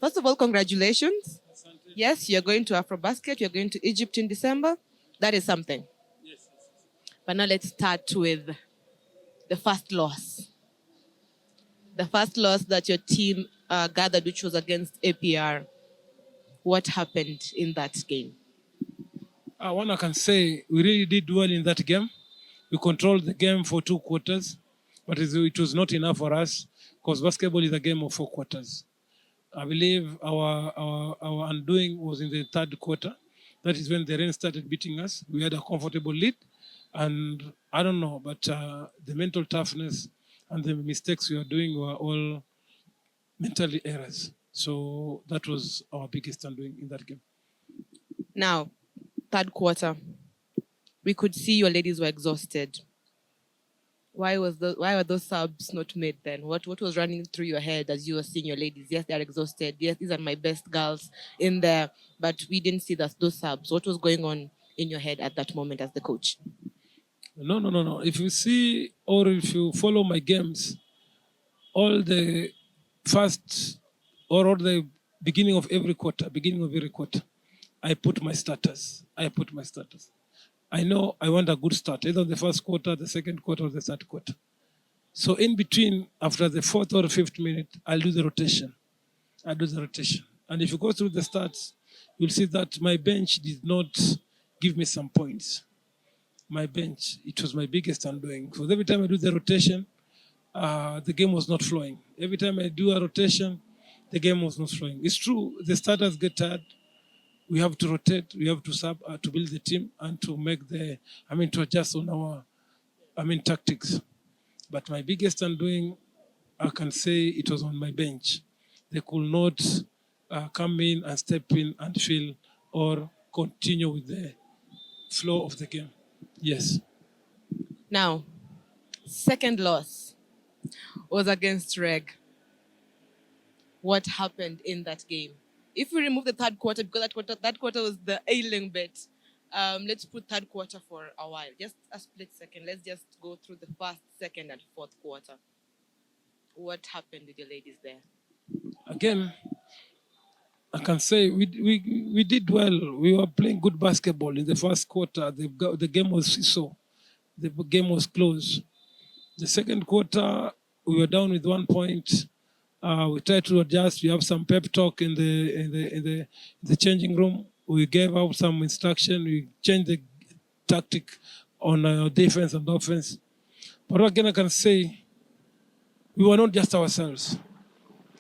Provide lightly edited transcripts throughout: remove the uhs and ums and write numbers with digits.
First of all, congratulations. Yes, you're going to AfroBasket. You're going to Egypt in December. That is something. But now let's start with the first loss. The first loss that your team gathered, which was against APR. What happened in that game? One I can say we really did well in that game. We controlled the game for 2 quarters, but it was not enough for us because basketball is a game of 4 quarters. I believe our undoing was in the 3rd quarter. That is when the rain started beating us. We had a comfortable lead, and I don't know, but the mental toughness and the mistakes we were doing were all mental errors. So that was our biggest undoing in that game. Now, 3rd quarter, we could see your ladies were exhausted. Why were those subs not made then? What was running through your head as you were seeing your ladies? Yes, they're exhausted. Yes, these are my best girls in there, but we didn't see those subs. What was going on in your head at that moment as the coach? No. If you see or if you follow my games, all the first or all the beginning of every quarter, I put my starters. I know I want a good start, either the 1st quarter, the 2nd quarter, or the 3rd quarter. So in between, after the 4th or 5th minute, I'll do the rotation. And if you go through the stats, you'll see that my bench did not give me some points. My bench, it was my biggest undoing. Because every time I do the rotation, the game was not flowing. Every time I do a rotation, the game was not flowing. It's true, the starters get tired. We have to rotate, we have to sub to build the team and to make to adjust on our, tactics. But my biggest undoing, I can say it was on my bench. They could not come in and step in and fill or continue with the flow of the game. Yes. Now, 2nd loss was against Reg. What happened in that game? If we remove the 3rd quarter, because that quarter was the ailing bit, let's put 3rd quarter for a while. Just a split second. Let's just go through the 1st, 2nd, and 4th quarter. What happened with your ladies there? Again, I can say we did well. We were playing good basketball in the 1st quarter. The game was so. The game was close. The 2nd quarter, we were down with 1 point. We tried to adjust. We have some pep talk in the changing room. We gave out some instruction. We changed the tactic on defense and offense. But again, I can say we were not just ourselves.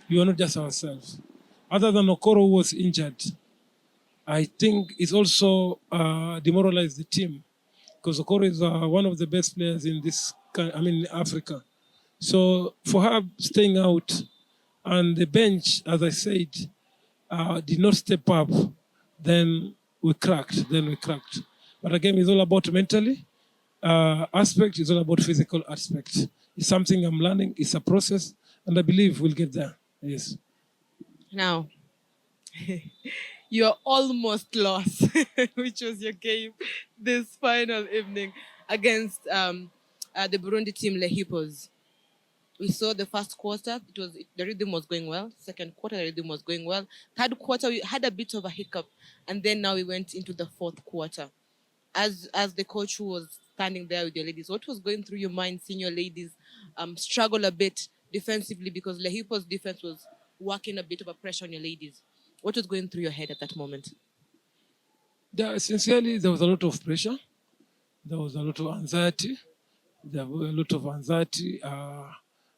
Other than Okoro, who was injured, I think it's also demoralized the team because Okoro is one of the best players in Africa. So for her staying out, and the bench, as I said, did not step up, then we cracked. But again, it's all about mentally aspect, it's all about physical aspect. It's something I'm learning, it's a process, and I believe we'll get there. Yes. Now, you're almost lost, which was your game this final evening against the Burundi team, Le Hippos. We saw the 1st quarter, the rhythm was going well. 2nd quarter, the rhythm was going well. 3rd quarter, we had a bit of a hiccup. And then now we went into the 4th quarter. As the coach who was standing there with your ladies, what was going through your mind seeing your ladies struggle a bit defensively because Le Hippo's defense was working a bit of a pressure on your ladies? What was going through your head at that moment? Sincerely, there was a lot of pressure. There was a lot of anxiety.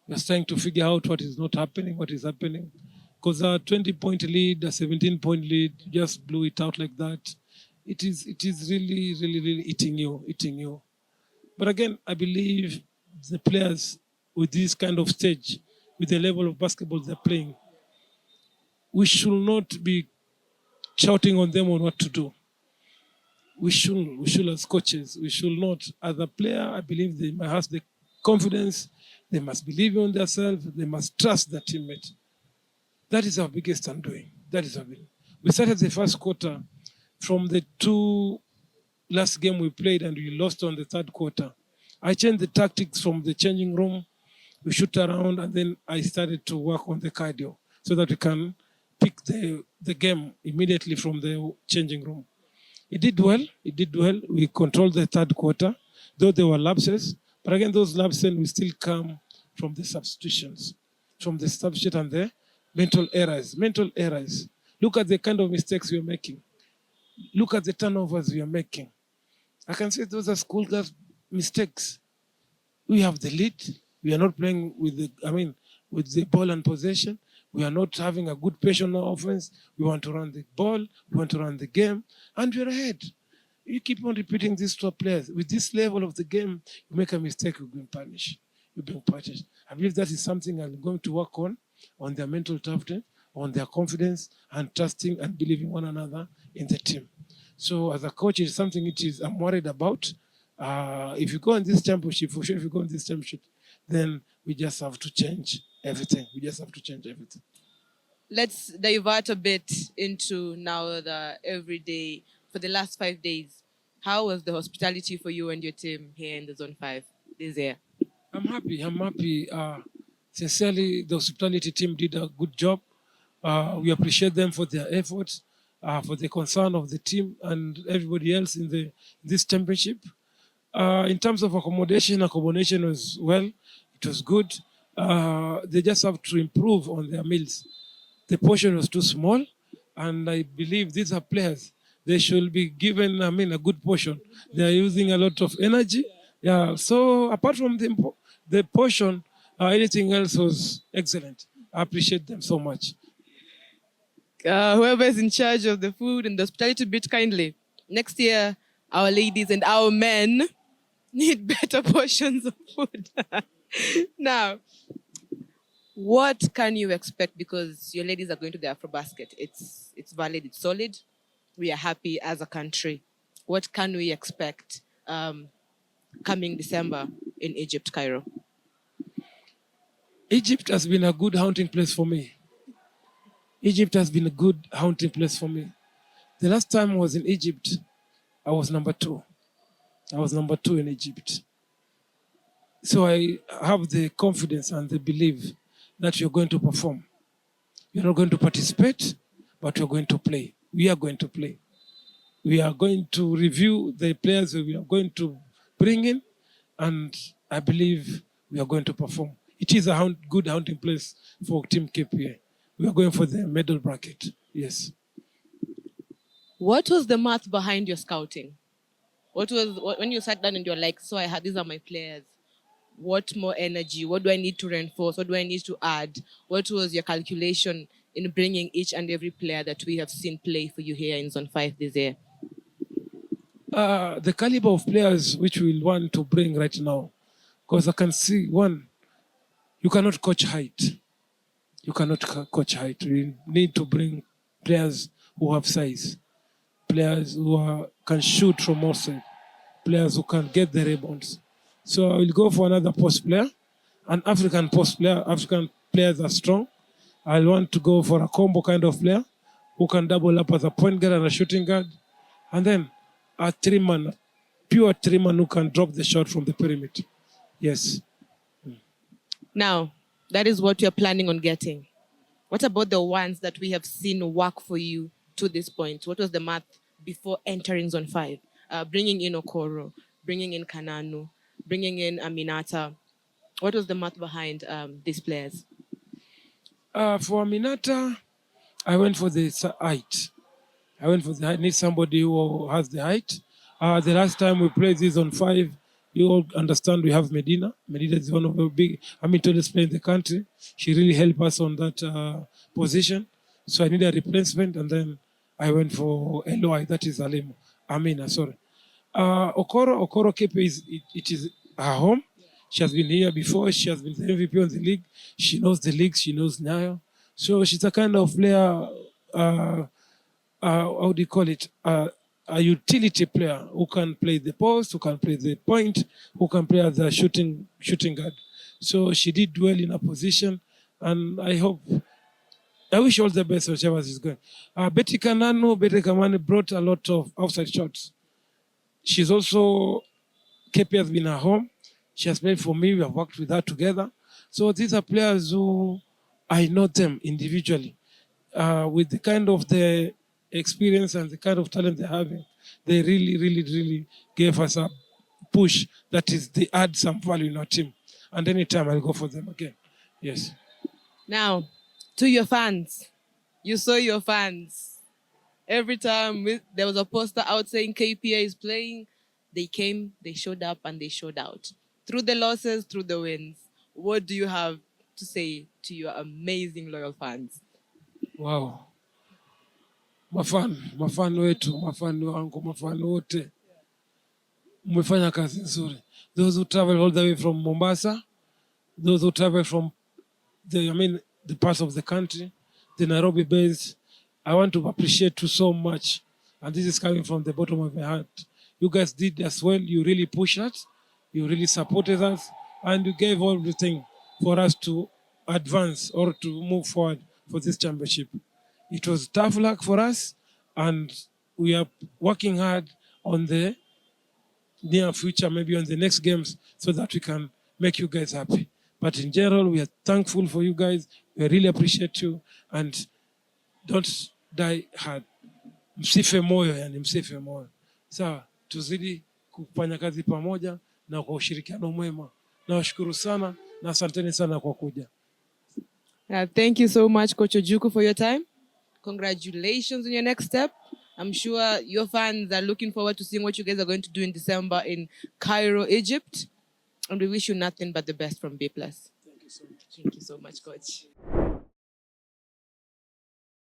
Just trying to figure out what is happening. Because a 20-point lead, a 17-point lead, you just blew it out like that. It is really, really, really eating you. But again, I believe the players with this kind of stage, with the level of basketball they're playing, we should not be shouting on them on what to do. We should as coaches, we should not. As a player, I believe they must have the confidence. They must believe in themselves. They must trust their teammate. That is our biggest undoing. We started the 1st quarter from the 2 last game we played and we lost on the 3rd quarter. I changed the tactics from the changing room. We shoot around and then I started to work on the cardio so that we can pick the game immediately from the changing room. He did well. He did well. We controlled the third quarter, though there were lapses. But again, those lapses will still come from the substitutions, from the substitute and the mental errors. Mental errors. Look at the kind of mistakes we are making. Look at the turnovers we are making. I can say those are schoolgirls' mistakes. We have the lead. We are not playing with the ball and possession. We are not having a good personal offense. We want to run the ball. We want to run the game, and we're ahead. You keep on repeating this to our players. With this level of the game, you make a mistake, you're being punished. You're being punished. I believe that is something I'm going to work on their mental toughness, on their confidence, and trusting and believing one another in the team. So as a coach, it's something I'm worried about. If you go in this championship, for sure, if you go in this championship, then we just have to change everything. We just have to change everything. Let's divert a bit into now the everyday. For the last 5 days, how was the hospitality for you and your team here in the Zone 5 this year? I'm happy. I'm happy. Sincerely, the hospitality team did a good job. We appreciate them for their efforts, for the concern of the team and everybody else in this championship. In terms of accommodation was well. It was good. They just have to improve on their meals. The portion was too small, and I believe these are players. They should be given, a good portion. They are using a lot of energy. Yeah. So apart from the portion, anything else was excellent. I appreciate them so much. Whoever is in charge of the food and the hospitality bit kindly. Next year, our ladies and our men need better portions of food. Now, what can you expect? Because your ladies are going to the AfroBasket. It's valid, it's solid. We are happy as a country. What can we expect coming December in Egypt, Cairo? Egypt has been a good hunting place for me. Egypt has been a good hunting place for me. The last time I was in Egypt, I was number 2. I was number 2 in Egypt. So I have the confidence and the belief that you're going to perform. You're not going to participate, but you're going to play. We are going to play. We are going to review the players we are going to bring in, and I believe we are going to perform. It is a good hunting place for Team KPA. We are going for the medal bracket. Yes. What was the math behind your scouting? When you sat down and you're like, so these are my players. What more energy? What do I need to reinforce? What do I need to add? What was your calculation in bringing each and every player that we have seen play for you here in Zone 5 this year? The caliber of players which we want to bring right now, because I can see one, you cannot coach height. You cannot coach height. We need to bring players who have size, players who can shoot from outside, players who can get the rebounds. So I will go for another post player, an African post player. African players are strong. I want to go for a combo kind of player who can double up as a point guard and a shooting guard. And then a pure 3-man who can drop the shot from the perimeter. Yes. Now, that is what you're planning on getting. What about the ones that we have seen work for you to this point? What was the math before entering Zone 5? Bringing in Okoro, bringing in Kananu, bringing in Aminata. What was the math behind these players? For Aminata, I went for the height. I need somebody who has the height. The last time we played this on 5, you all understand we have Medina. Medina is one of the tallest players in the country. She really helped us on that position. So I need a replacement, and then I went for LOI, that is Amina, sorry. Okoro KPA it is her home. She has been here before. She has been the MVP of the league. She knows the league. She knows Nyayo. So she's a kind of player, how do you call it? A utility player who can play the post, who can play the point, who can play as a shooting guard. So she did well in her position, and I wish all the best whichever she's going. Betty Kamani brought a lot of outside shots. She's also, KP has been her home. She has played for me. We have worked with her together. So these are players who I know them individually. with the kind of the experience and the kind of talent they're having, they really, really, really gave us a push that is they add some value in our team. And anytime I'll go for them again. Yes. Now, to your fans, you saw your fans. Every time there was a poster out saying KPA is playing, they came, they showed up, and they showed out. Through the losses, through the wins, what do you have to say to your amazing loyal fans? Wow. Mafan wetu, mafan wangu, mafan wote, mmefanya kazi nzuri. Those who travel all the way from Mombasa, those who travel from the parts of the country, the Nairobi base, I want to appreciate you so much. And this is coming from the bottom of my heart. You guys did as well. You really pushed us. You really supported us. And you gave everything for us to advance or to move forward for this championship. It was tough luck for us. And we are working hard on the near future, maybe on the next games, so that we can make you guys happy. But in general, we are thankful for you guys. We really appreciate you. And don't die hard. Msife moyo, yani msife moyo. Sawa, tuzidi kufanya kazi pamoja na kwa ushirikiano mwema. Nawashukuru sana na asanteni sana kwa kuja. Thank you so much, Coach Ojuku, for your time. Congratulations on your next step. I'm sure your fans are looking forward to seeing what you guys are going to do in December in Cairo, Egypt. And we wish you nothing but the best from B+. Thank you so much. Thank you so much, Coach.